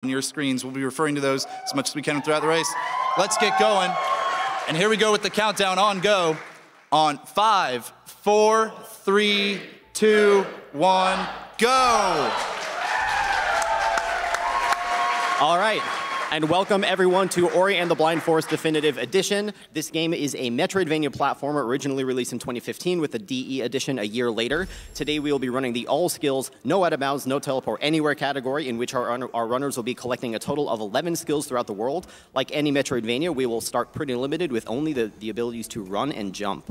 on your screens. We'll be referring to those as much as we can throughout the race. Let's get going. And here we go with the countdown on go. On 5, 4, 3, 2, 1, go! All right, and welcome everyone to Ori and the Blind Forest Definitive Edition. This game is a Metroidvania platformer originally released in 2015 with the DE edition a year later. Today we will be running the all skills, no out of bounds, no teleport anywhere category, in which our runners will be collecting a total of 11 skills throughout the world. Like any Metroidvania, we will start pretty limited with only the abilities to run and jump.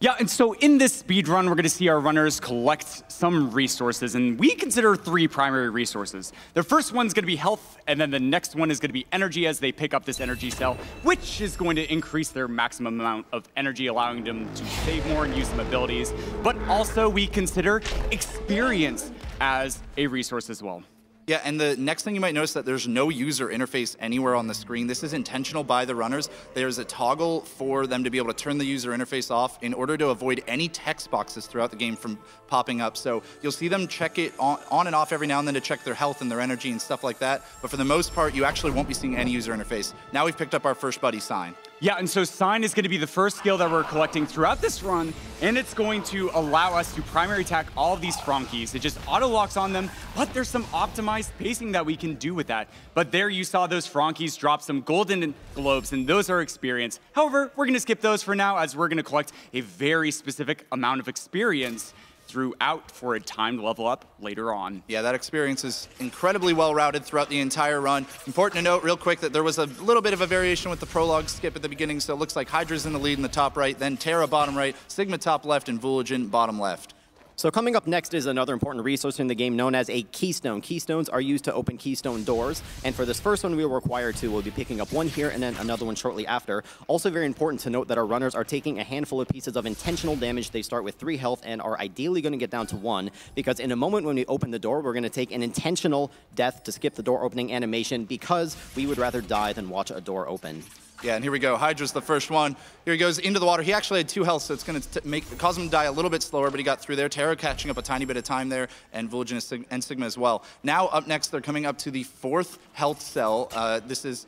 Yeah, and so in this speed run, we're going to see our runners collect some resources, and we consider 3 primary resources. The first one's going to be health, and then the next one is going to be energy as they pick up this energy cell, which is going to increase their maximum amount of energy, allowing them to save more and use some abilities. But also we consider experience as a resource as well. Yeah, and the next thing you might notice that there's no user interface anywhere on the screen. This is intentional by the runners. There's a toggle for them to be able to turn the user interface off in order to avoid any text boxes throughout the game from popping up. So you'll see them check it on and off every now and then to check their health and their energy and stuff like that. But for the most part, you actually won't be seeing any user interface. Now we've picked up our first buddy, Sign. Yeah, and so Sign is going to be the first skill that we're collecting throughout this run, and it's going to allow us to primary attack all of these Frankies. It just auto-locks on them, but there's some optimized pacing that we can do with that. But there you saw those Frankies drop some golden globes, and those are experience. However, we're going to skip those for now, as we're going to collect a very specific amount of experience throughout for a timed level up later on. Yeah, that experience is incredibly well routed throughout the entire run. Important to note real quick that there was a little bit of a variation with the prologue skip at the beginning, so it looks like Hydra's in the lead in the top right, then Terra bottom right, Sigma top left, and Vulajin bottom left. So coming up next is another important resource in the game known as a keystone. Keystones are used to open keystone doors, and for this first one we will require 2. We'll be picking up 1 here and then another one shortly after. Also very important to note that our runners are taking a handful of pieces of intentional damage. They start with 3 health and are ideally going to get down to 1, because in a moment when we open the door, we're going to take an intentional death to skip the door opening animation, because we would rather die than watch a door open. Yeah, and here we go. Hydra's the first one. Here he goes into the water. He actually had 2 health, so it's going to cause him to die a little bit slower, but he got through there. Terra catching up a tiny bit of time there, and Vulajin and Sigma as well. Now up next, they're coming up to the 4th health cell.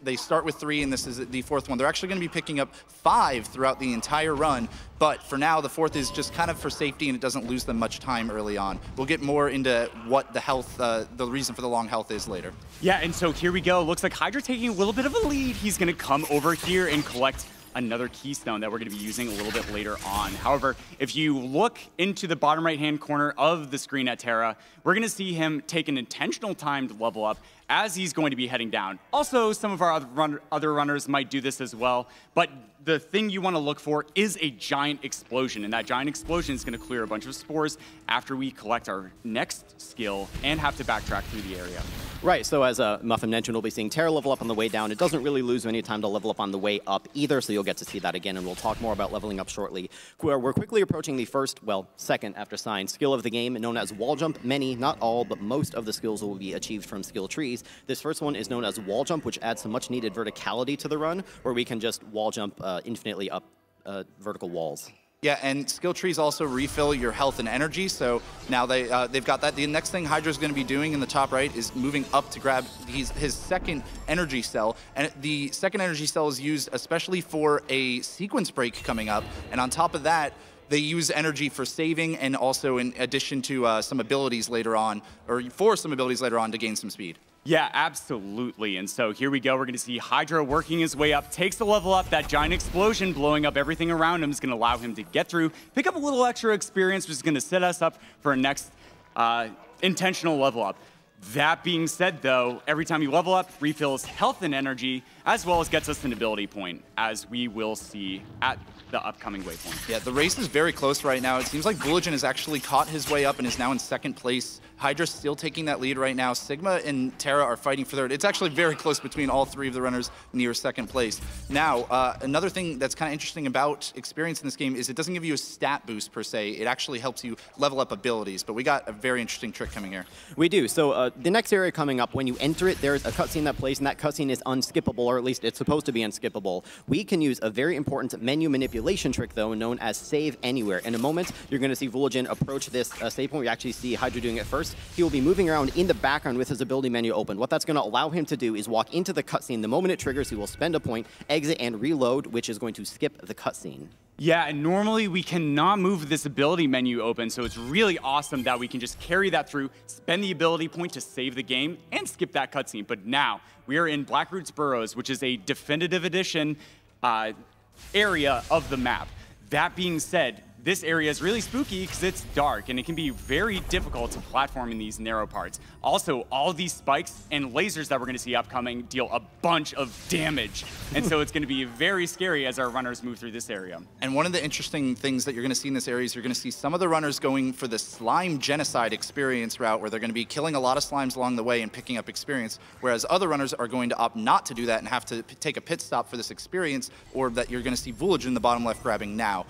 They start with 3, and this is the 4th one. They're actually going to be picking up 5 throughout the entire run, but for now, the 4th is just kind of for safety, and it doesn't lose them much time early on. We'll get more into what the health, the reason for the long health is later. Yeah, and so here we go. Looks like Hydra taking a little bit of a lead. He's going to come over here and collect another keystone that we're going to be using a little bit later on. However, if you look into the bottom right-hand corner of the screen at Terra, we're going to see him take an intentional timed level up as he's going to be heading down. Also, some of our other runners might do this as well, but the thing you want to look for is a giant explosion, and that giant explosion is going to clear a bunch of spores after we collect our next skill and have to backtrack through the area. Right, so as Muffin mentioned, we'll be seeing Terra level up on the way down. It doesn't really lose any time to level up on the way up either, so you'll get to see that again, and we'll talk more about leveling up shortly. We're quickly approaching the first, well, second after Sign, skill of the game, known as wall jump. Many, not all, but most of the skills will be achieved from skill trees. This first one is known as wall jump, which adds some much needed verticality to the run, where we can just wall jump infinitely up vertical walls. Yeah, and skill trees also refill your health and energy, so now they've got that. The next thing Hydra's going to be doing in the top right is moving up to grab his second energy cell, and the second energy cell is used especially for a sequence break coming up, and on top of that, they use energy for saving and also in addition to some abilities later on, or for some abilities later on to gain some speed. Yeah, absolutely. And so here we go. We're going to see Hydra working his way up, takes the level up. That giant explosion blowing up everything around him is going to allow him to get through, pick up a little extra experience, which is going to set us up for a next intentional level up. That being said, though, every time you level up, refills health and energy, as well as gets us an ability point, as we will see at the upcoming waypoint. Yeah, the race is very close right now. It seems like Vulajin has actually caught his way up and is now in 2nd place. Hydra's still taking that lead right now. Sigma and Terra are fighting for 3rd. It's actually very close between all 3 of the runners near 2nd place. Now, another thing that's kind of interesting about experience in this game is it doesn't give you a stat boost per se. It actually helps you level up abilities, but we got a very interesting trick coming here. We do. So the next area coming up, when you enter it, there's a cutscene that plays, and that cutscene is unskippable, or at least it's supposed to be unskippable. We can use a very important menu manipulation trick, though, known as Save Anywhere. In a moment, you're going to see Vulajin approach this save point. We actually see Hydra doing it first. first, he will be moving around in the background with his ability menu open. What that's going to allow him to do is walk into the cutscene. The moment it triggers, he will spend a point, exit, and reload, which is going to skip the cutscene. Yeah, and normally we cannot move this ability menu open, so it's really awesome that we can just carry that through, spend the ability point to save the game, and skip that cutscene. But now, we are in Blackroot's Burrows, which is a definitive edition area of the map. That being said, this area is really spooky because it's dark and it can be very difficult to platform in these narrow parts. Also, all these spikes and lasers that we're going to see upcoming deal a bunch of damage. And so it's going to be very scary as our runners move through this area. And one of the interesting things that you're going to see in this area is you're going to see some of the runners going for the slime genocide experience route, where they're going to be killing a lot of slimes along the way and picking up experience, whereas other runners are going to opt not to do that and have to take a pit stop for this experience, or that you're going to see Vulajin in the bottom left grabbing now.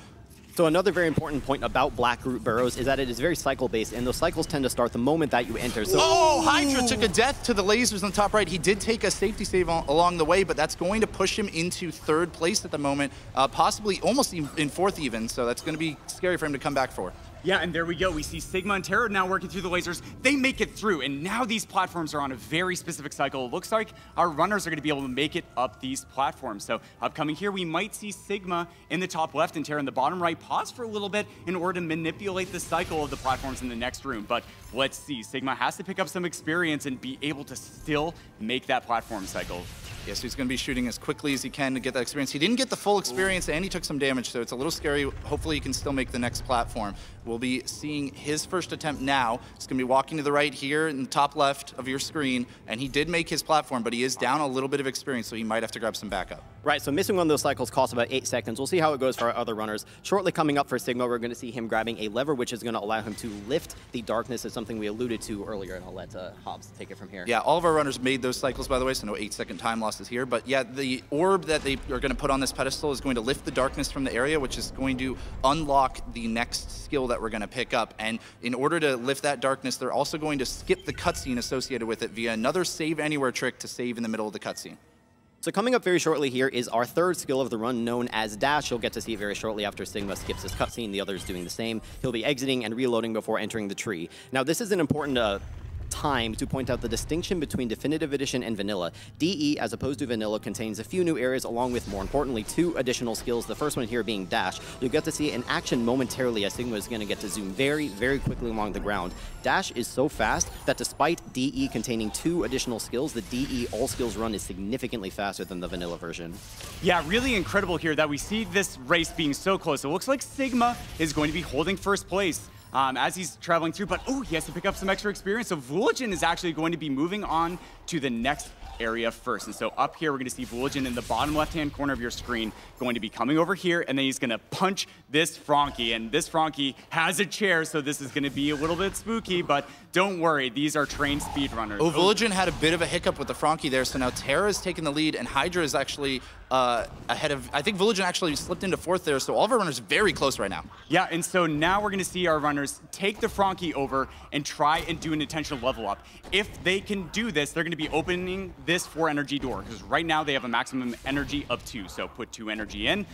So another very important point about Blackroot Burrows is that it is very cycle-based, and those cycles tend to start the moment that you enter. So Hydra took a death to the lasers on the top right. He did take a safety save along the way, but that's going to push him into third place at the moment, possibly almost in fourth even, so that's going to be scary for him to come back for. Yeah, and there we go. We see Sigma and Terra now working through the lasers. They make it through, and now these platforms are on a very specific cycle. It looks like our runners are going to be able to make it up these platforms. So upcoming here, we might see Sigma in the top left and Terra in the bottom right pause for a little bit in order to manipulate the cycle of the platforms in the next room. But let's see. Sigma has to pick up some experience and be able to still make that platform cycle. Yes, he's going to be shooting as quickly as he can to get that experience. He didn't get the full experience, and he took some damage, so it's a little scary. Hopefully he can still make the next platform. We'll be seeing his first attempt now. He's going to be walking to the right here in the top left of your screen, and he did make his platform, but he is down a little bit of experience, so he might have to grab some backup. Right, so missing one of those cycles costs about 8 seconds. We'll see how it goes for our other runners. Shortly coming up for Sigma, we're going to see him grabbing a lever, which is going to allow him to lift the darkness. Is something we alluded to earlier, and I'll let Hobbs take it from here. Yeah, all of our runners made those cycles, by the way, so no 8-second time losses here. But yeah, the orb that they are going to put on this pedestal is going to lift the darkness from the area, which is going to unlock the next skill that we're going to pick up. And in order to lift that darkness, they're also going to skip the cutscene associated with it via another save anywhere trick to save in the middle of the cutscene. So coming up very shortly here is our third skill of the run, known as Dash. You'll get to see it very shortly after Sigma skips his cutscene. The others doing the same. He'll be exiting and reloading before entering the tree. Now, this is an important time to point out the distinction between Definitive Edition and Vanilla. DE, as opposed to Vanilla, contains a few new areas along with, more importantly, 2 additional skills. The first one here being Dash. You'll get to see it in action momentarily as Sigma is going to get to zoom very, very quickly along the ground. Dash is so fast that despite DE containing 2 additional skills, the DE all skills run is significantly faster than the Vanilla version. Yeah, really incredible here that we see this race being so close. It looks like Sigma is going to be holding first place as he's traveling through, but he has to pick up some extra experience. So Vulajin is actually going to be moving on to the next area first. And so up here, we're going to see Vulajin in the bottom left-hand corner of your screen going to be coming over here, and then he's going to punch this Frankie. And this Frankie has a chair, so this is going to be a little bit spooky, but don't worry, these are trained speedrunners. Vulajin had a bit of a hiccup with the Frankie there, so now Terra is taking the lead, and Hydra is actually ahead of, I think Vulajin actually slipped into fourth there, so all of our runners very close right now. Yeah, and so now we're going to see our runners take the Frankie over and try and do an intentional level up. If they can do this, they're going to be opening this 4 energy door, because right now they have a maximum energy of 2. So put 2 energy in,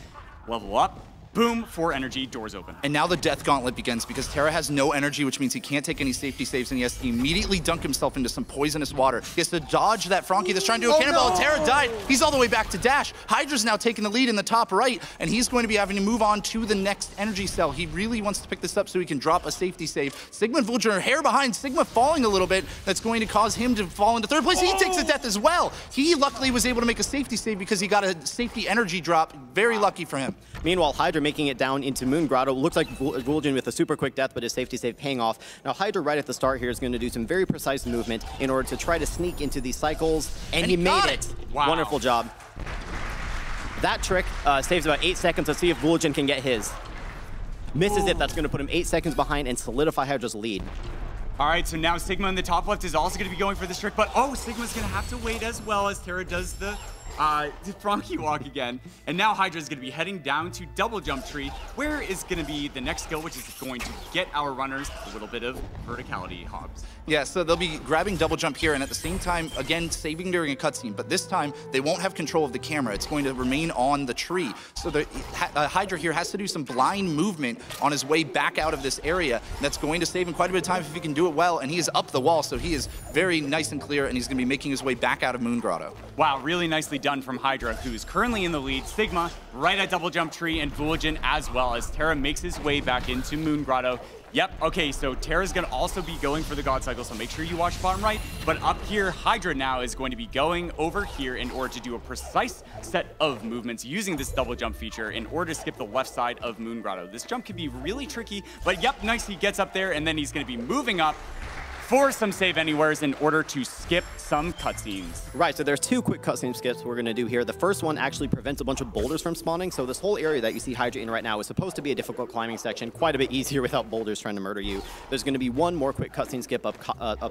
level up, boom, 4 energy, doors open. And now the death gauntlet begins because Terra has no energy, which means he can't take any safety saves, and he has to immediately dunk himself into some poisonous water. He has to dodge that Frankie that's trying to do a cannonball. No. Terra died. He's all the way back to Dash. Hydra's now taking the lead in the top right, and he's going to be having to move on to the next energy cell. He really wants to pick this up so he can drop a safety save. Sigma and Vulajin are hair behind. Sigma falling a little bit. That's going to cause him to fall into third place. He takes a death as well. He luckily was able to make a safety save because he got a safety energy drop. Very lucky for him. Meanwhile, Hydra making it down into Moon Grotto. Looks like Vulajin with a super quick death, but his safety save paying off. Now, Hydra right at the start here is going to do some very precise movement in order to try to sneak into these cycles, and he made it. Wow. Wonderful job. That trick saves about 8 seconds. Let's see if Vulajin can get his. Misses it. That's going to put him 8 seconds behind and solidify Hydra's lead. All right, so now Sigma in the top left is also going to be going for this trick, but Sigma's going to have to wait as well as Terra does the Frankie walk again. And now Hydra is going to be heading down to double jump tree, where is going to be the next skill, which is going to get our runners a little bit of verticality hops. Yeah, so they'll be grabbing double jump here, and at the same time, again, saving during a cutscene, but this time, they won't have control of the camera. It's going to remain on the tree. So the Hydra here has to do some blind movement on his way back out of this area. That's going to save him quite a bit of time if he can do it well, and he is up the wall, so he is very nice and clear, and he's going to be making his way back out of Moon Grotto. Wow, really nicely done from Hydra, who's currently in the lead. Sigma right at double jump tree, and Vulajin as well, as Terra makes his way back into Moon Grotto. Yep, okay, so Terra's gonna also be going for the God Cycle, so make sure you watch bottom right. But up here, Hydra now is going to be going over here in order to do a precise set of movements using this double jump feature in order to skip the left side of Moon Grotto. This jump can be really tricky, but yep, nice, he gets up there, and then he's gonna be moving up for some save anywheres in order to skip some cutscenes. Right, so there's two quick cutscene skips we're going to do here. The first one actually prevents a bunch of boulders from spawning, so this whole area that you see Hydra in right now is supposed to be a difficult climbing section, quite a bit easier without boulders trying to murder you. There's going to be one more quick cutscene skip up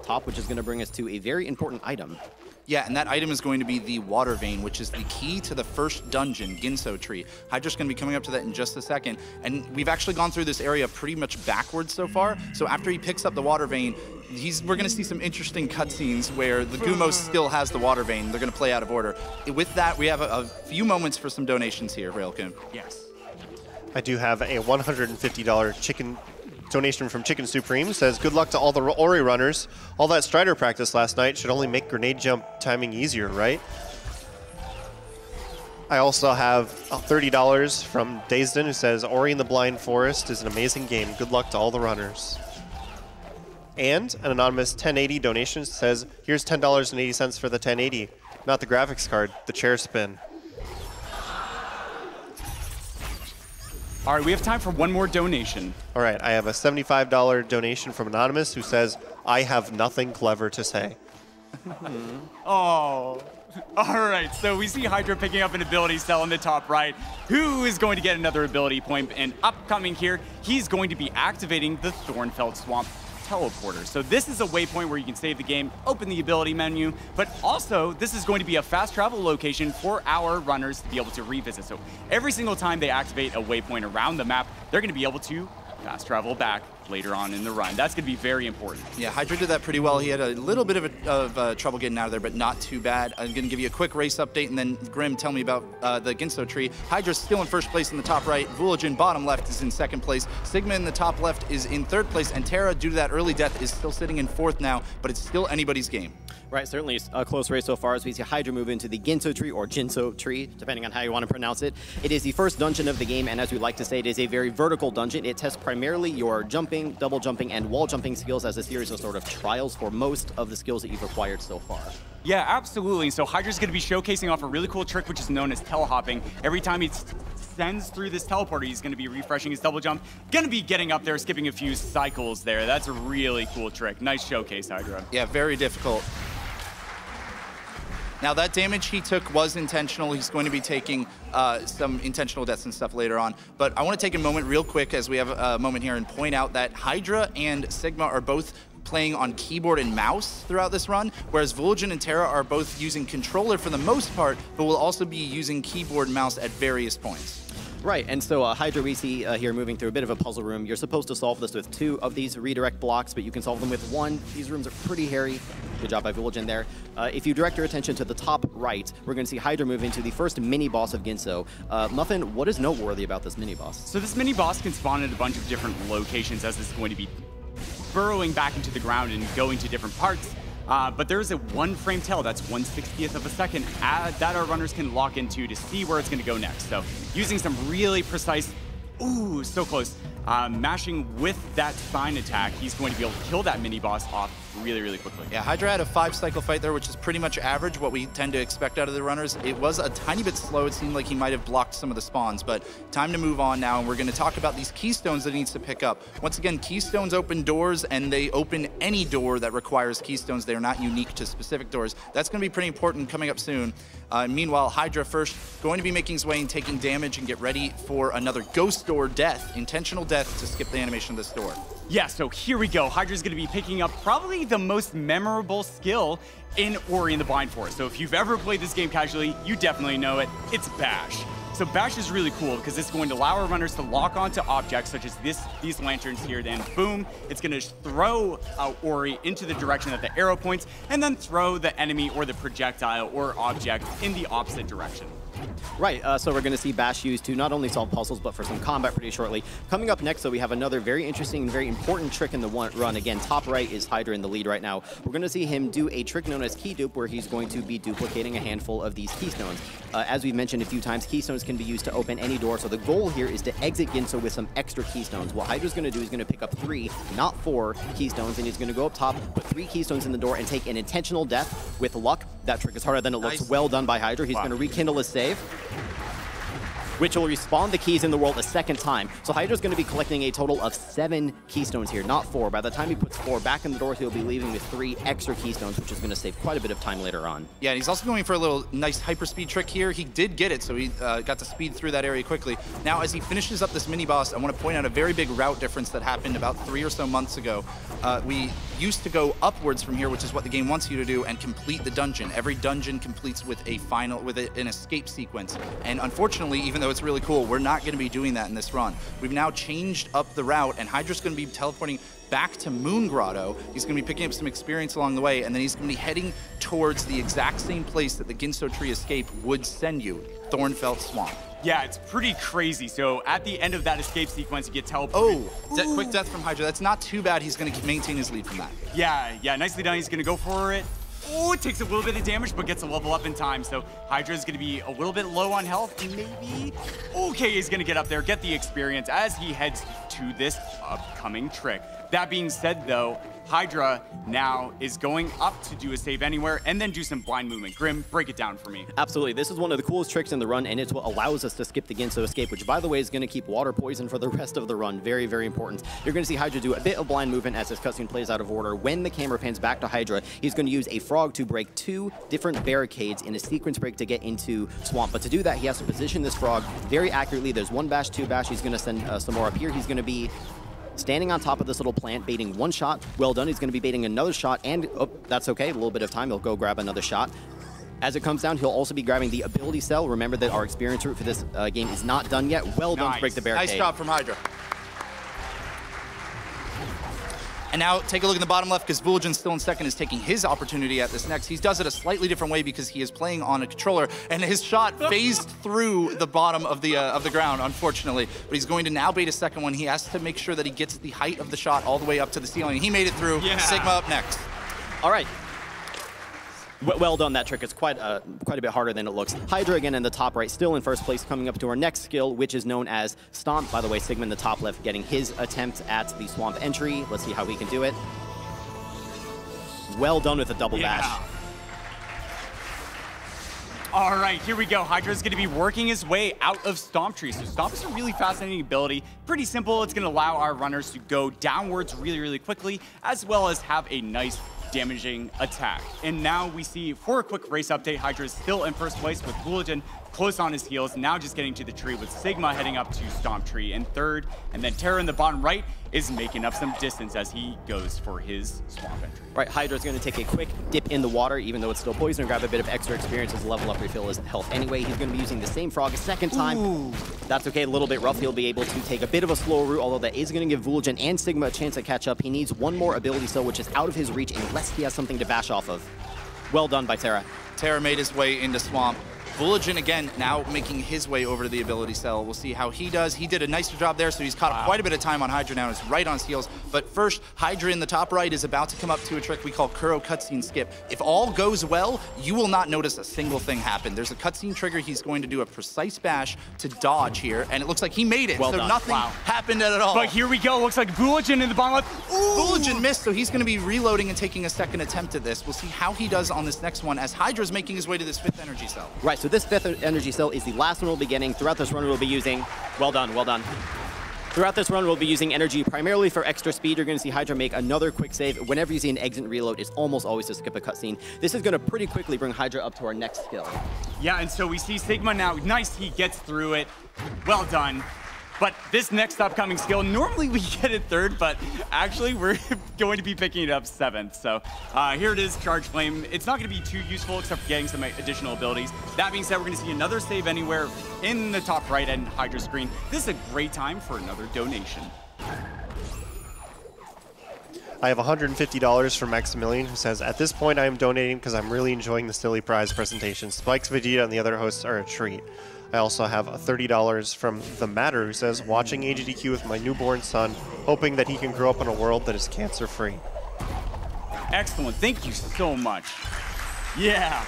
top, which is going to bring us to a very important item. Yeah, and that item is going to be the water vein, which is the key to the first dungeon, Ginso Tree. Hydra's going to be coming up to that in just a second, and we've actually gone through this area pretty much backwards so far. So after he picks up the water vein, we're going to see some interesting cutscenes where the Gummo still has the water vein. They're going to play out of order. With that, we have a few moments for some donations here, Railcoon. Yes. I do have a $150 chicken donation from Chicken Supreme. Says, good luck to all the Ori runners. All that Strider practice last night should only make grenade jump timing easier, right? I also have $30 from Dazdin, who says, Ori in the Blind Forest is an amazing game. Good luck to all the runners. And an anonymous 1080 donation says, here's $10.80 for the 1080. Not the graphics card, the chair spin. All right, we have time for one more donation. All right, I have a $75 donation from Anonymous, who says, I have nothing clever to say. Oh. All right, so we see Hydra picking up an ability cell in the top right. Who is going to get another ability point? And upcoming here, he's going to be activating the Thornfeld Swamp teleporter. So this is a waypoint where you can save the game, open the ability menu, but also this is going to be a fast travel location for our runners to be able to revisit. So every single time they activate a waypoint around the map, they're going to be able to fast travel back later on in the run. That's going to be very important. Yeah, Hydra did that pretty well. He had a little bit of trouble getting out of there, but not too bad. I'm going to give you a quick race update, and then Grim, tell me about the Ginso Tree. Hydra's still in first place in the top right. Vulajin, bottom left, is in second place. Sigma in the top left is in third place, and Terra, due to that early death, is still sitting in fourth now, but it's still anybody's game. Right, certainly a close race so far as we see Hydra move into the Ginso Tree, or Jinso Tree, depending on how you want to pronounce it. It is the first dungeon of the game, and as we like to say, it is a very vertical dungeon. It tests primarily your jumping, double jumping, and wall jumping skills as a series of sort of trials for most of the skills that you've acquired so far. Yeah, absolutely. So Hydra's going to be showcasing off a really cool trick, which is known as telehopping. Every time he sends through this teleporter, he's going to be refreshing his double jump. Going to be getting up there, skipping a few cycles there. That's a really cool trick. Nice showcase, Hydra. Yeah, very difficult. Now, that damage he took was intentional. He's going to be taking some intentional deaths and stuff later on. But I want to take a moment real quick as we have a moment here and point out that Hydra and Sigma are both playing on keyboard and mouse throughout this run, whereas Vulajin and Terra are both using controller for the most part, but will also be using keyboard and mouse at various points. Right, and so Hydra we see here moving through a bit of a puzzle room. You're supposed to solve this with 2 of these redirect blocks, but you can solve them with 1. These rooms are pretty hairy. Good job by Vulajin there. If you direct your attention to the top right, we're going to see Hydra move into the first mini-boss of Ginso. Muffin, what is noteworthy about this mini-boss? So this mini-boss can spawn at a bunch of different locations as it's going to be burrowing back into the ground and going to different parts. But there is a 1-frame tail, that's 1/60th of a second, that our runners can lock into to see where it's going to go next. So using some really precise, ooh, so close, mashing with that sign attack, he's going to be able to kill that mini-boss off really, really quickly. Yeah, Hydra had a 5-cycle fight there, which is pretty much average, what we tend to expect out of the runners. It was a tiny bit slow. It seemed like he might have blocked some of the spawns, but time to move on now, and we're going to talk about these keystones that he needs to pick up. Once again, keystones open doors, and they open any door that requires keystones. They are not unique to specific doors. That's going to be pretty important coming up soon. Meanwhile, Hydra first going to be making his way and taking damage and get ready for another ghost door door death, intentional death to skip the animation of this door. Yeah, so here we go. Hydra's going to be picking up probably the most memorable skill in Ori and the Blind Forest. So if you've ever played this game casually, you definitely know it. It's Bash. So Bash is really cool because it's going to allow our runners to lock onto objects such as these lanterns here. Then boom, it's going to throw Ori into the direction that the arrow points and then throw the enemy or the projectile or object in the opposite direction. Right, so we're going to see Bash used to not only solve puzzles, but for some combat pretty shortly. Coming up next, so we have another very interesting and very important trick in the run. Again, top right is Hydra in the lead right now. We're going to see him do a trick known as key dupe, where he's going to be duplicating a handful of these keystones. As we've mentioned a few times, keystones can be used to open any door, so the goal here is to exit Ginso with some extra keystones. What Hydra's going to do is going to pick up 3, not 4 keystones, and he's going to go up top, put 3 keystones in the door, and take an intentional death with luck. That trick is harder than it looks. Nice. Well done by Hydra. He's going to rekindle his save, which will respawn the keys in the world a second time. So Hydra's going to be collecting a total of 7 keystones here, not 4. By the time he puts 4 back in the door, he'll be leaving with 3 extra keystones, which is going to save quite a bit of time later on. Yeah, and he's also going for a little nice hyperspeed trick here. He did get it, so he got to speed through that area quickly. Now, as he finishes up this mini-boss, I want to point out a very big route difference that happened about 3 or so months ago. We used to go upwards from here, which is what the game wants you to do, and complete the dungeon. Every dungeon completes with an escape sequence. And unfortunately, even though it's really cool, we're not going to be doing that in this run. We've now changed up the route, and Hydra's going to be teleporting back to Moon Grotto. He's going to be picking up some experience along the way, and then he's going to be heading towards the exact same place that the Ginso Tree escape would send you, Thornfelt Swamp. Yeah, it's pretty crazy. So at the end of that escape sequence, you get teleported. Oh, quick death from Hydra. That's not too bad. He's going to maintain his lead from that. Yeah, nicely done. He's going to go for it. Oh, it takes a little bit of damage, but gets a level up in time. So Hydra is going to be a little bit low on health, maybe. Okay, he's going to get up there, get the experience as he heads to this upcoming trick. That being said, though, Hydra now is going up to do a save anywhere and then do some blind movement. Grim, break it down for me. Absolutely. This is one of the coolest tricks in the run, and it's what allows us to skip the Ginso escape, which, by the way, is going to keep water poison for the rest of the run. Very, very important. You're going to see Hydra do a bit of blind movement as this cutscene plays out of order. When the camera pans back to Hydra, he's going to use a frog to break 2 different barricades in a sequence break to get into Swamp. But to do that, he has to position this frog very accurately. There's 1 bash, 2 bash. He's going to send some more up here. He's going to be standing on top of this little plant, baiting 1 shot. Well done. He's going to be baiting another shot, and that's okay. A little bit of time. He'll go grab another shot. As it comes down, he'll also be grabbing the ability cell. Remember that our experience route for this game is not done yet. Well done to break the barricade. Nice job from Hydra. And now take a look in the bottom left, because Vulajin still in second is taking his opportunity at this next. He does it a slightly different way because he is playing on a controller, and his shot phased through the bottom of the ground, unfortunately. But he's going to now bait a second one. He has to make sure that he gets the height of the shot all the way up to the ceiling. He made it through. Yeah. Sigma up next. All right. Well done. That trick is quite a bit harder than it looks. Hydra again in the top right, still in first place, coming up to our next skill, which is known as Stomp. By the way, Sigma in the top left getting his attempt at the swamp entry. Let's see how he can do it. Well done with a double bash. All right, here we go. Hydra's going to be working his way out of Stomp Tree. So Stomp is a really fascinating ability. Pretty simple. It's going to allow our runners to go downwards really, really quickly, as well as have a nice damaging attack. And now we see, for a quick race update, Hydra is still in first place with Vulajin close on his heels, now just getting to the tree with Sigma heading up to Stomp Tree in third, and then Terra in the bottom right is making up some distance as he goes for his swamp entry. Right, Hydra's going to take a quick dip in the water, even though it's still poison, and grab a bit of extra experience as level up refill his health anyway. He's going to be using the same frog a second time. Ooh. That's okay, a little bit rough. He'll be able to take a bit of a slow route, although that is going to give Vulajin and Sigma a chance to catch up. He needs 1 more ability cell, which is out of his reach, unless he has something to bash off of. Well done by Terra. Terra made his way into Swamp. Vulajin, again, now making his way over to the ability cell. We'll see how he does. He did a nice job there, so he's caught up quite a bit of time on Hydra now. He's right on his heels. But first, Hydra in the top right is about to come up to a trick we call Kuro cutscene skip. If all goes well, you will not notice a single thing happen. There's a cutscene trigger. He's going to do a precise bash to dodge here, and it looks like he made it. Well so done. Nothing happened at all. But here we go. Looks like Vulajin in the bottom left. Vulajin missed, so he's going to be reloading and taking a second attempt at this. We'll see how he does on this next one as Hydra's making his way to this 5th energy cell. Right, so this 5th energy cell is the last one we'll be getting. Throughout this run, we'll be using... Well done, well done. Throughout this run, we'll be using energy primarily for extra speed. You're going to see Hydra make another quick save. Whenever you see an exit and reload, it's almost always to skip a cutscene. This is going to pretty quickly bring Hydra up to our next skill. Yeah, and so we see Sigma now. Nice, he gets through it. Well done. But this next upcoming skill, normally we get it 3rd, but actually we're going to be picking it up 7th. So here it is, Charge Flame. It's not going to be too useful except for getting some additional abilities. That being said, we're going to see another Save Anywhere in the top right end Hydra screen. This is a great time for another donation. I have $150 from Maximilian, who says, at this point I am donating because I'm really enjoying the silly prize presentation. Spikes, Vegeta, and the other hosts are a treat. I also have $30 from The Matter, who says, watching AGDQ with my newborn son, hoping that he can grow up in a world that is cancer-free. Excellent. Thank you so much. Yeah.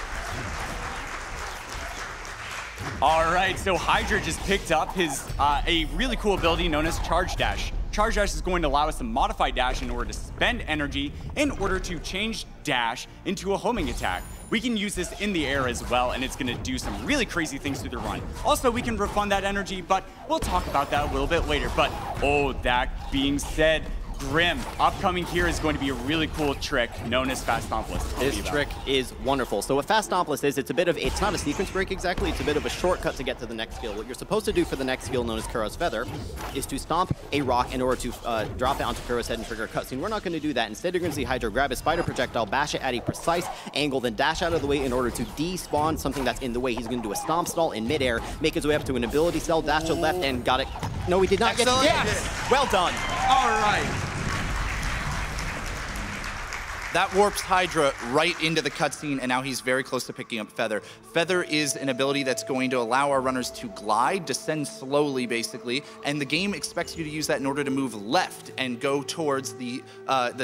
All right, so Hydra just picked up his a really cool ability known as Charge Dash. Charge Dash is going to allow us to modify Dash in order to spend energy in order to change Dash into a homing attack. We can use this in the air as well, and it's going to do some really crazy things through the run. Also, we can refund that energy, but we'll talk about that a little bit later. But, oh, that being said, Grim, upcoming here is going to be a really cool trick known as Fast Stompless. This trick is wonderful. So what Fast Stompless is, it's not a sequence break exactly, it's a bit of a shortcut to get to the next skill. What you're supposed to do for the next skill known as Kuro's Feather is to stomp a rock in order to drop it onto Kuro's head and trigger a cutscene. We're not going to do that. Instead, you're going to see Hydra grab a spider projectile, bash it at a precise angle, then dash out of the way in order to despawn something that's in the way. He's going to do a stomp stall in midair, make his way up to an ability cell, dash to the left, and got it. No, we did not get it. Yes! Well done. All right. That warps Hydra right into the cutscene, and now he's very close to picking up Feather. Feather is an ability that's going to allow our runners to glide, descend slowly, basically, and the game expects you to use that in order to move left and go towards the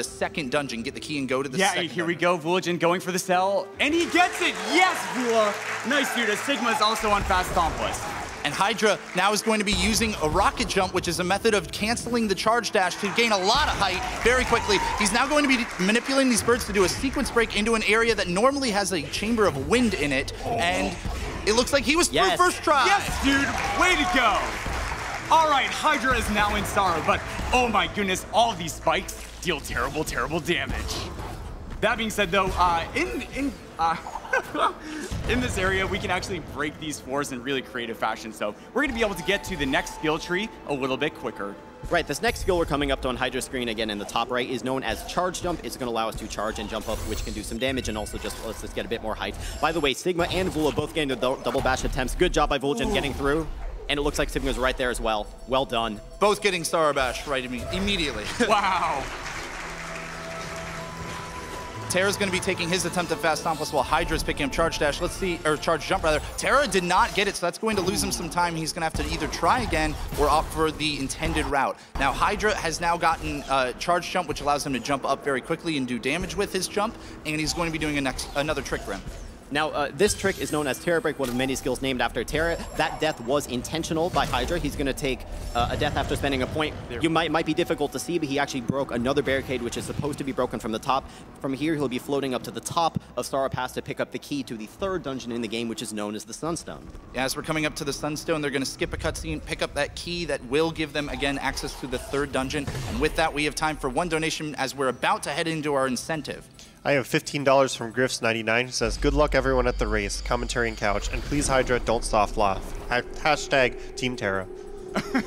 second dungeon, get the key and go to the second here dungeon. we go, Vulajin going for the cell, and he gets it! Yes, Vula! Nice, dude. Sigma is also on Fast Stompless. And Hydra now is going to be using a rocket jump, which is a method of canceling the charge dash to gain a lot of height very quickly. He's now going to be manipulating these birds to do a sequence break into an area that normally has a chamber of wind in it. And it looks like he was through first try. Yes, dude. Way to go. All right, Hydra is now in sorrow, but oh my goodness, all of these spikes deal terrible, terrible damage. That being said, though, in this area, we can actually break these floors in really creative fashion. So we're going to be able to get to the next skill tree a little bit quicker. Right, this next skill we're coming up to on Hydra screen again in the top right is known as Charge Jump. It's going to allow us to charge and jump up, which can do some damage and also just lets us get a bit more height. By the way, Sigma and Vula both getting the double bash attempts. Good job by Vulajin getting through. And it looks like Sigma's right there as well. Well done. Both getting Sarabash right immediately. Wow. Terra's going to be taking his attempt at Fast Stompless while Hydra's picking up Charge Dash. Let's see, or Charge Jump rather. Terra did not get it, so that's going to lose him some time. He's going to have to either try again or opt for the intended route. Now Hydra has now gotten Charge Jump, which allows him to jump up very quickly and do damage with his jump, and he's going to be doing another trick for him. Now, this trick is known as Terra Break, one of many skills named after Terra. That death was intentional by Hydra. He's going to take a death after spending a point. You might be difficult to see, but he actually broke another barricade, which is supposed to be broken from the top. From here, he'll be floating up to the top of Star Pass to pick up the key to the third dungeon in the game, which is known as the Sunstone. As we're coming up to the Sunstone, they're going to skip a cutscene, pick up that key that will give them, again, access to the third dungeon. And with that, we have time for one donation as we're about to head into our incentive. I have $15 from Griffs99, who says, good luck everyone at the race, commentary and couch, and please Hydra, don't soft laugh. Hashtag Team Terra.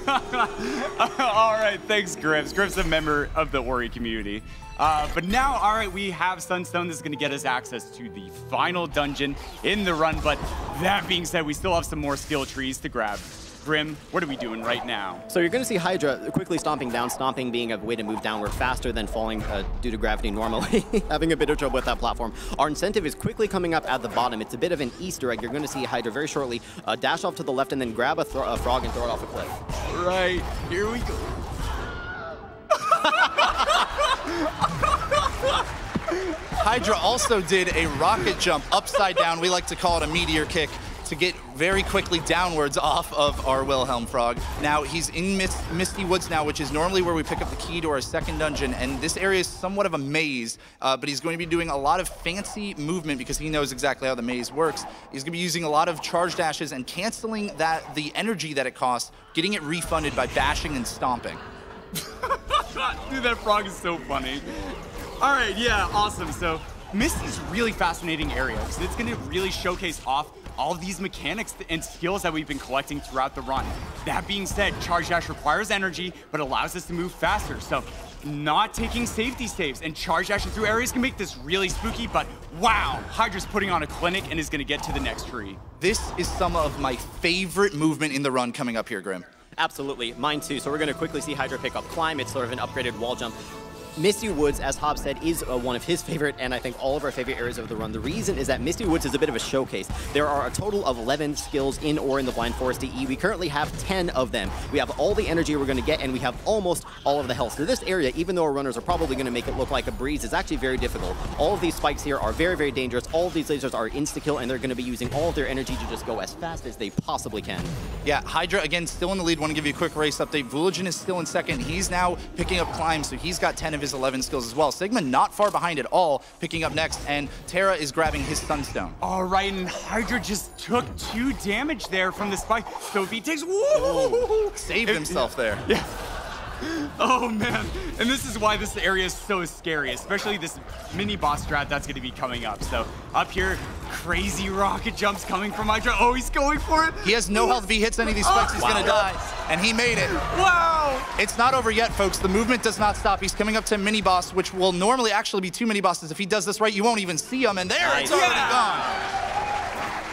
All right, thanks, Griffs. Griffs is a member of the Ori community. But now, all right, we have Sunstone. This is going to get us access to the final dungeon in the run. But that being said, we still have some more skill trees to grab. Grim, what are we doing right now? So you're going to see Hydra quickly stomping down, stomping being a way to move downward faster than falling due to gravity normally, having a bit of trouble with that platform. Our incentive is quickly coming up at the bottom. It's a bit of an Easter egg. You're going to see Hydra very shortly dash off to the left and then grab a frog and throw it off a cliff. Right, here we go. Hydra also did a rocket jump upside down. We like to call it a meteor kick, to get very quickly downwards off of our Wilhelm frog. Now he's in Misty Woods now, which is normally where we pick up the key to our second dungeon, and this area is somewhat of a maze, but he's going to be doing a lot of fancy movement because he knows exactly how the maze works. He's going to be using a lot of charge dashes and canceling the energy that it costs, getting it refunded by bashing and stomping. Dude, that frog is so funny. All right, yeah, awesome. So Misty's really fascinating area because it's going to really showcase off all of these mechanics and skills that we've been collecting throughout the run. That being said, Charge Dash requires energy, but allows us to move faster. So not taking safety saves and Charge Dashing through areas can make this really spooky, but wow, Hydra's putting on a clinic and is going to get to the next tree. This is some of my favorite movement in the run coming up here, Grim. Absolutely, mine too. So we're going to quickly see Hydra pick up Climb. It's sort of an upgraded wall jump. Misty Woods, as Hobbs said, is one of his favorite, and I think all of our favorite areas of the run. The reason is that Misty Woods is a bit of a showcase. There are a total of 11 skills in or in the Blind Forest DE. We currently have 10 of them. We have all the energy we're going to get, and we have almost all of the health. So this area, even though our runners are probably going to make it look like a breeze, is actually very difficult. All of these spikes here are very, very dangerous. All of these lasers are insta-kill, and they're going to be using all of their energy to just go as fast as they possibly can. Yeah, Hydra, again, still in the lead. Want to give you a quick race update. Vulajin is still in second. He's now picking up Climb, so he's got 10 of his 11 skills as well. Sigma not far behind at all, picking up next, and Terra is grabbing his Sunstone. All right, and Hydra just took 2 damage there from the spike. So if he takes, whoa! Saved himself there. Yeah. Oh man, and this is why this area is so scary, especially this mini boss strat that's going to be coming up. So up here, crazy rocket jumps coming from Hydra. Oh, he's going for it. He has no health. If he hits any of these spikes, he's going to die. And he made it. Wow. It's not over yet, folks. The movement does not stop. He's coming up to mini boss, which will normally actually be 2 mini bosses. If he does this right, you won't even see him. And there, it's already gone.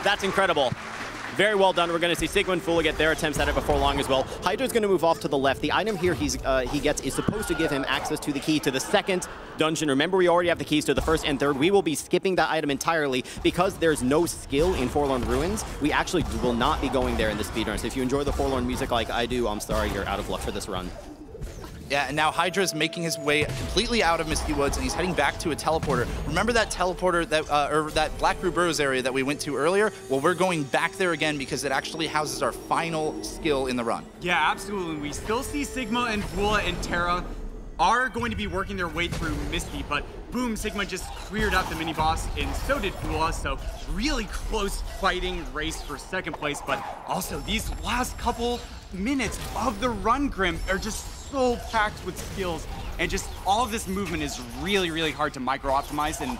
That's incredible. Very well done. We're going to see Sigma and Fula get their attempts at it before long as well. Hydra's going to move off to the left. The item here he gets is supposed to give him access to the key to the second dungeon. Remember, we already have the keys to the first and third. We will be skipping that item entirely because there's no skill in Forlorn Ruins. We actually will not be going there in the speedrun. So if you enjoy the Forlorn music like I do, I'm sorry, you're out of luck for this run. Yeah, and now Hydra is making his way completely out of Misty Woods, and he's heading back to a teleporter. Remember that teleporter, that Black Brew Burrows area that we went to earlier? Well, we're going back there again because it actually houses our final skill in the run. Yeah, absolutely. We still see Sigma and Vula and Terra are going to be working their way through Misty, but boom, Sigma just cleared out the mini-boss, and so did Vula, so really close fighting race for second place, but also these last couple minutes of the run, Grim, are just so packed with skills, and just all of this movement is really, really hard to micro-optimize and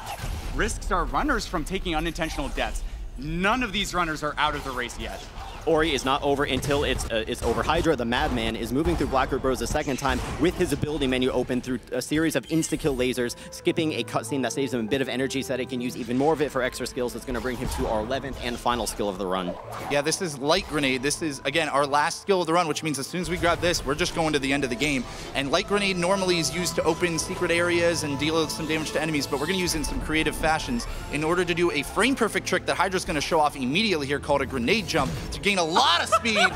risks our runners from taking unintentional deaths. None of these runners are out of the race yet. Ori is not over until it's over. Hydra, the madman, is moving through Black Root Bros a second time with his ability menu open through a series of insta-kill lasers, skipping a cutscene that saves him a bit of energy so that he can use even more of it for extra skills. That's going to bring him to our 11th and final skill of the run. Yeah, this is Light Grenade. This is, again, our last skill of the run, which means as soon as we grab this, we're just going to the end of the game. And Light Grenade normally is used to open secret areas and deal some damage to enemies, but we're going to use it in some creative fashions in order to do a frame-perfect trick that Hydra's going to show off immediately here called a grenade jump to gain a lot of speed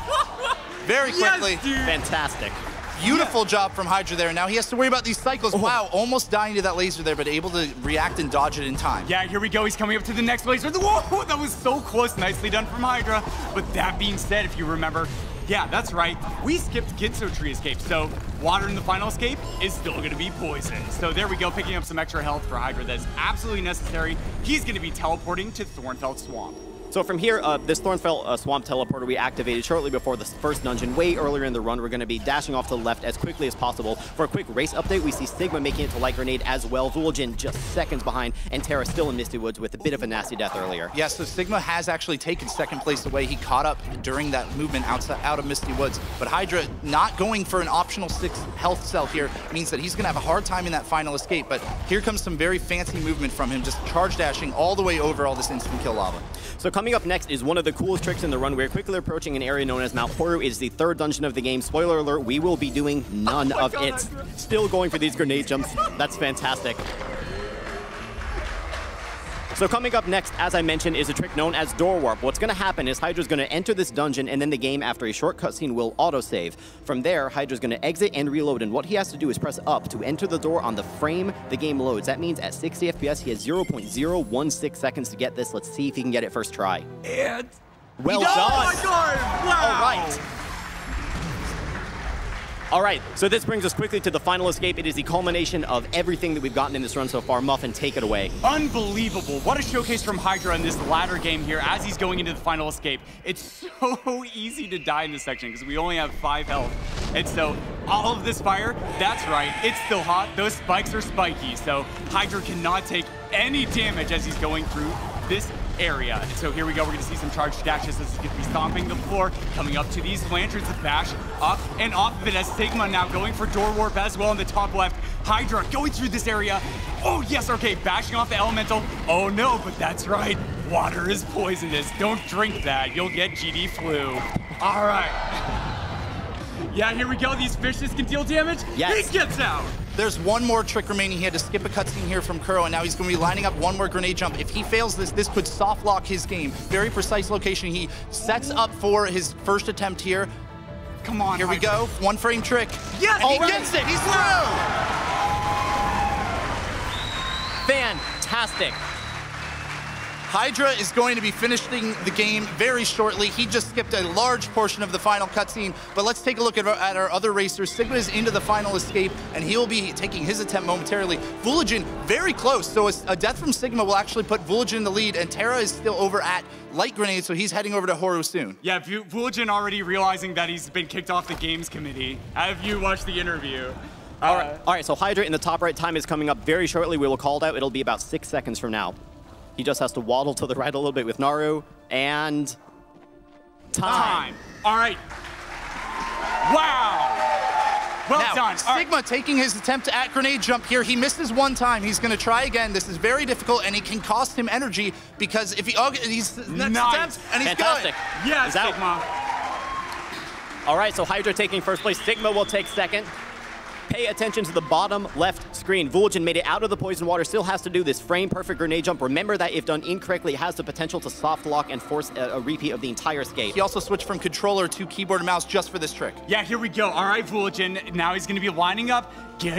very quickly. Yes, fantastic. Beautiful job from Hydra there. Now he has to worry about these cycles. Wow, almost dying to that laser there, but able to react and dodge it in time. Yeah, here we go. He's coming up to the next laser. Whoa, that was so close. Nicely done from Hydra. But that being said, if you remember, yeah, that's right. We skipped Gitso Tree Escape, so water in the final escape is still going to be poison. So there we go, picking up some extra health for Hydra that's absolutely necessary. He's going to be teleporting to Thornfelt Swamp. So from here, this Thornfelt Swamp teleporter we activated shortly before the first dungeon, way earlier in the run. We're going to be dashing off to the left as quickly as possible. For a quick race update, we see Sigma making it to Light Grenade as well. Vulajin just seconds behind, and Terra still in Misty Woods with a bit of a nasty death earlier. Yeah, so Sigma has actually taken second place away. He caught up during that movement out of Misty Woods. But Hydra not going for an optional 6 health cell here means that he's going to have a hard time in that final escape. But here comes some very fancy movement from him, just charge dashing all the way over all this instant kill lava. So coming up next is one of the coolest tricks in the run. We're quickly approaching an area known as Mount Horu. It is the 3rd dungeon of the game. Spoiler alert, we will be doing none of it. Still going for these grenade jumps. That's fantastic. So coming up next, as I mentioned, is a trick known as Door Warp. What's going to happen is Hydra's going to enter this dungeon, and then the game, after a short cutscene, will autosave. From there, Hydra's going to exit and reload, and what he has to do is press up to enter the door on the frame the game loads. That means at 60 FPS, he has 0.016 seconds to get this. Let's see if he can get it first try. And well done! Oh my god! Wow! All right. All right, so this brings us quickly to the final escape. It is the culmination of everything that we've gotten in this run so far. Muffin, take it away. Unbelievable. What a showcase from Hydra in this latter game here as he's going into the final escape. It's so easy to die in this section because we only have 5 health. And so all of this fire, that's right, it's still hot. Those spikes are spiky. So Hydra cannot take any damage as he's going through this area. And so here we go, we're gonna see some charged dashes as he's gonna be stomping the floor, coming up to these lanterns, the bash up and off of it as Sigma now going for door warp as well in the top left. Hydra going through this area. Oh yes, okay, bashing off the elemental. Oh no, but that's right, water is poisonous. Don't drink that, you'll get GD flu. All right. Yeah, here we go, these fishes can deal damage. Yes. He gets out. There's one more trick remaining. He had to skip a cutscene here from Kuro, and now he's going to be lining up one more grenade jump. If he fails this, this could soft lock his game. Very precise location. He sets up for his first attempt here. Come on, Here we go. One frame trick. Yes, and he gets it. He's through. Fantastic. Hydra is going to be finishing the game very shortly. He just skipped a large portion of the final cutscene, but let's take a look at our other racers. Sigma is into the final escape, and he'll be taking his attempt momentarily. Vulajin, very close, so a death from Sigma will actually put Vulajin in the lead, and Terra is still over at Light Grenade, so he's heading over to Horu soon. Yeah, Vulajin already realizing that he's been kicked off the games committee. Have you watched the interview? All right, so Hydra in the top right, time is coming up very shortly. We will call it out. It'll be about 6 seconds from now. He just has to waddle to the right a little bit with Naru, and time. All right. Wow. Well Now, done. Sigma taking his attempt at grenade jump here. He misses one time. He's going to try again. This is very difficult, and it can cost him energy because if he's next attempt, and he's Fantastic. good. Yes, He's out. Sigma. All right, so Hydra taking first place. Sigma will take second. Pay attention to the bottom left screen. Vulajin made it out of the poison water, still has to do this frame perfect grenade jump. Remember that if done incorrectly, it has the potential to soft lock and force a repeat of the entire escape. He also switched from controller to keyboard and mouse just for this trick. Yeah, here we go. All right, Vulajin. Now he's going to be lining up,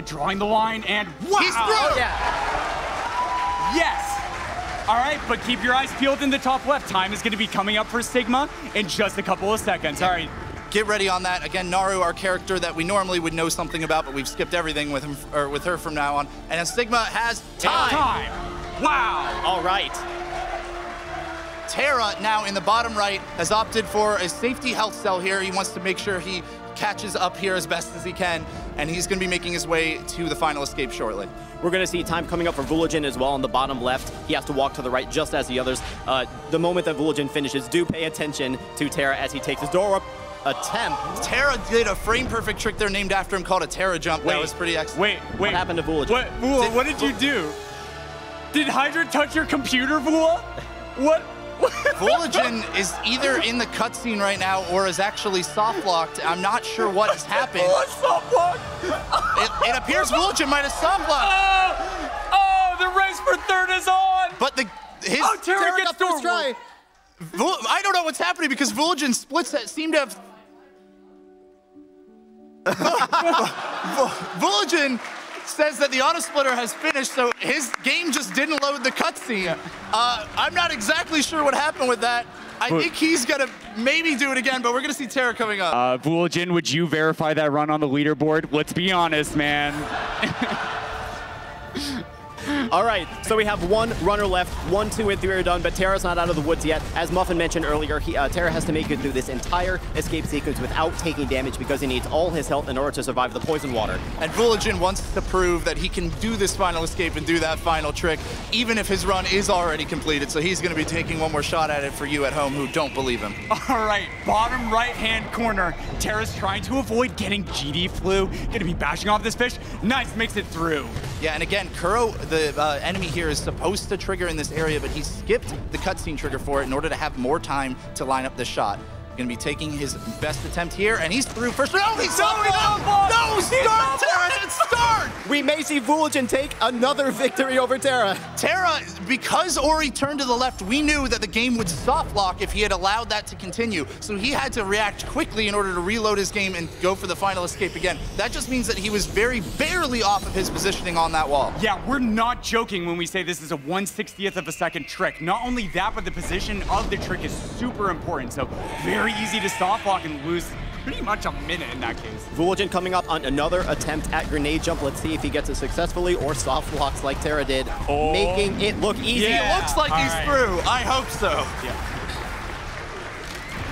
drawing the line, and wow. He's through! Yeah. Yes. All right, but keep your eyes peeled in the top left. Time is going to be coming up for Sigma in just a couple of seconds. All right. Get ready on that. Again, Naru, our character that we normally would know something about, but we've skipped everything with him or with her from now on. And as Sigma has time. Wow. All right. Terra now in the bottom right has opted for a safety health cell here. He wants to make sure he catches up here as best as he can, and he's going to be making his way to the final escape shortly. We're going to see time coming up for Vulajin as well on the bottom left. He has to walk to the right just as the others. The moment that Vulajin finishes, do pay attention to Terra as he takes his door up. Attempt. Terra did a frame perfect trick there named after him called a Terra jump. That was pretty excellent. Wait. What happened to Vulajin? What did you do? Did Hydra touch your computer, Vula? What? Vulajin is either in the cutscene right now or is actually soft locked. I'm not sure what has happened. What soft lock? It appears Vulajin might have soft locked. Oh, the race for third is on. But his Terra gets got first try. I don't know what's happening because Vulajin splits that seem to have. Vulajin says that the auto splitter has finished, so his game just didn't load the cutscene. I'm not exactly sure what happened with that. I think he's gonna maybe do it again, but we're gonna see Terra coming up. Vulajin, would you verify that run on the leaderboard? Let's be honest, man. All right, so we have one runner left. 1, 2, and 3 are done, but Terra's not out of the woods yet. As Muffin mentioned earlier, Terra has to make it through this entire escape sequence without taking damage because he needs all his health in order to survive the poison water. And Vulajin wants to prove that he can do this final escape and do that final trick, even if his run is already completed. So he's going to be taking one more shot at it for you at home who don't believe him. All right, bottom right-hand corner. Terra's trying to avoid getting GD flu. Gonna be bashing off this fish. Nice, makes it through. Yeah, and again, Kuro, the enemy here, is supposed to trigger in this area, but he skipped the cutscene trigger for it in order to have more time to line up the shot. Gonna be taking his best attempt here, and he's through first. No, he's start! Terra, didn't start! We may see Vulajin take another victory over Terra. Terra, because Ori turned to the left, we knew that the game would soft lock if he had allowed that to continue. So he had to react quickly in order to reload his game and go for the final escape again. That just means that he was very barely off of his positioning on that wall. Yeah, we're not joking when we say this is a 1/60th of a second trick. Not only that, but the position of the trick is super important. So very easy to soft lock and lose pretty much a minute in that case. Vulajin coming up on another attempt at grenade jump. Let's see if he gets it successfully or soft locks like Terra did, making it look easy. Yeah. It looks like he's through. I hope so. Yeah.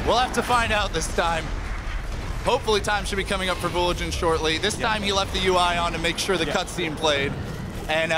We'll have to find out this time. Hopefully time should be coming up for Vulajin shortly. This time he left the UI on to make sure the cutscene played. And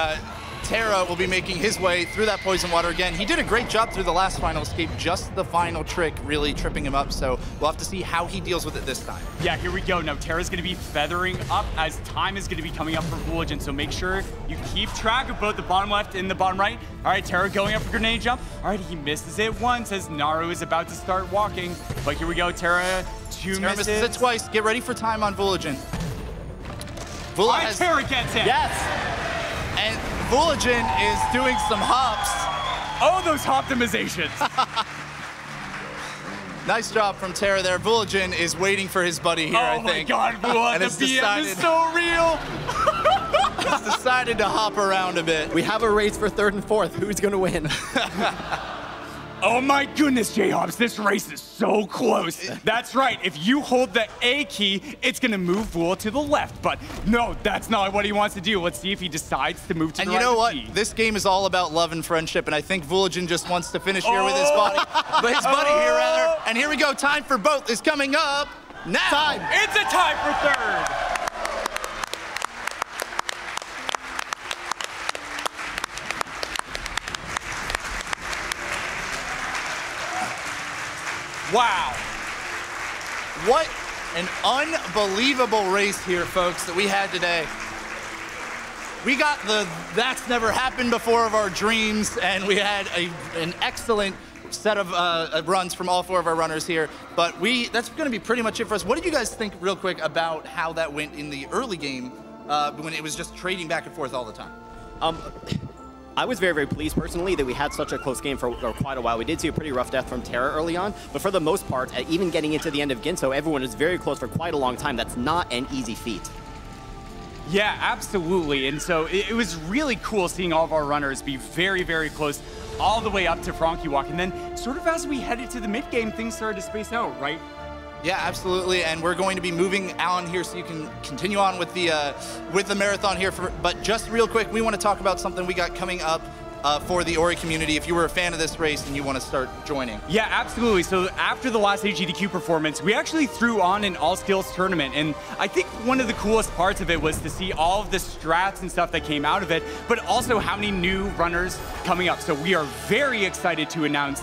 Terra will be making his way through that poison water again. He did a great job through the last final escape, just the final trick really tripping him up. So we'll have to see how he deals with it this time. Yeah, here we go. Now Terra's going to be feathering up as time is going to be coming up for Vulajin. So make sure you keep track of both the bottom left and the bottom right. All right, Terra going up for grenade jump. All right, he misses it once as Naru is about to start walking. But here we go, Terra, two misses. Misses it twice. Get ready for time on Vulajin. Terra gets in. Yes. And Vulajin is doing some hops. Oh, those optimizations. Nice job from Terra there. Vulajin is waiting for his buddy here, I think. Oh my God, Vulajin, the BM is so real. He's decided to hop around a bit. We have a race for 3rd and 4th. Who's going to win? Oh my goodness, J-Hobbs, this race is so close. That's right, if you hold the A key, it's gonna move Vula to the left, but no, that's not what he wants to do. Let's see if he decides to move to the right. And you know what? This game is all about love and friendship, and I think Vulajin just wants to finish here with his buddy. But his buddy here, rather. And here we go, time for both is coming up now. Time. It's a tie for 3rd. Wow. What an unbelievable race here, folks, that we had today. We got the that's never happened before of our dreams, and we had an excellent set of runs from all 4 of our runners here. But that's going to be pretty much it for us. What did you guys think, real quick, about how that went in the early game when it was just trading back and forth all the time? I was very, very pleased personally that we had such a close game for quite a while. We did see a pretty rough death from Terra early on, but for the most part, even getting into the end of Ginso, everyone is very close for quite a long time. That's not an easy feat. Yeah, absolutely. And so it was really cool seeing all of our runners be very, very close all the way up to Frankie Walk. And then sort of as we headed to the mid game, things started to space out, right? Yeah, absolutely, and we're going to be moving on here so you can continue on with the marathon here. But just real quick, we want to talk about something we got coming up for the Ori community if you were a fan of this race and you want to start joining. Yeah, absolutely. So after the last AGDQ performance, we actually threw on an all-skills tournament, and I think one of the coolest parts of it was to see all of the strats and stuff that came out of it, but also how many new runners coming up. So we are very excited to announce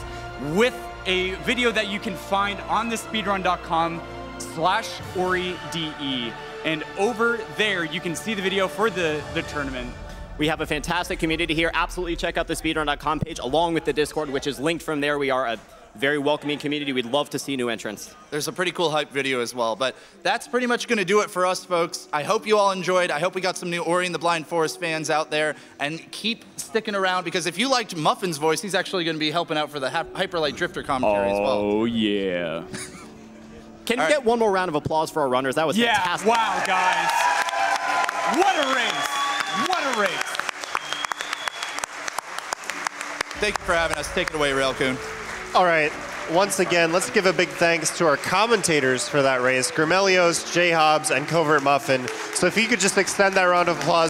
with a video that you can find on the speedrun.com/OriDE. And over there, you can see the video for the tournament. We have a fantastic community here. Absolutely check out the speedrun.com page along with the Discord, which is linked from there. We are a very welcoming community. We'd love to see new entrants. There's a pretty cool hype video as well, but that's pretty much going to do it for us, folks. I hope you all enjoyed. I hope we got some new Ori and the Blind Forest fans out there, and keep sticking around, because if you liked Muffin's voice, he's actually going to be helping out for the Hyperlight Drifter commentary as well. Oh, yeah. Can we get one more round of applause for our runners? That was fantastic. Wow, guys. What a race. What a race. Thank you for having us. Take it away, Railcoon. All right, once again, let's give a big thanks to our commentators for that race, Grimelios, J-Hobbs, and Covert Muffin. So if you could just extend that round of applause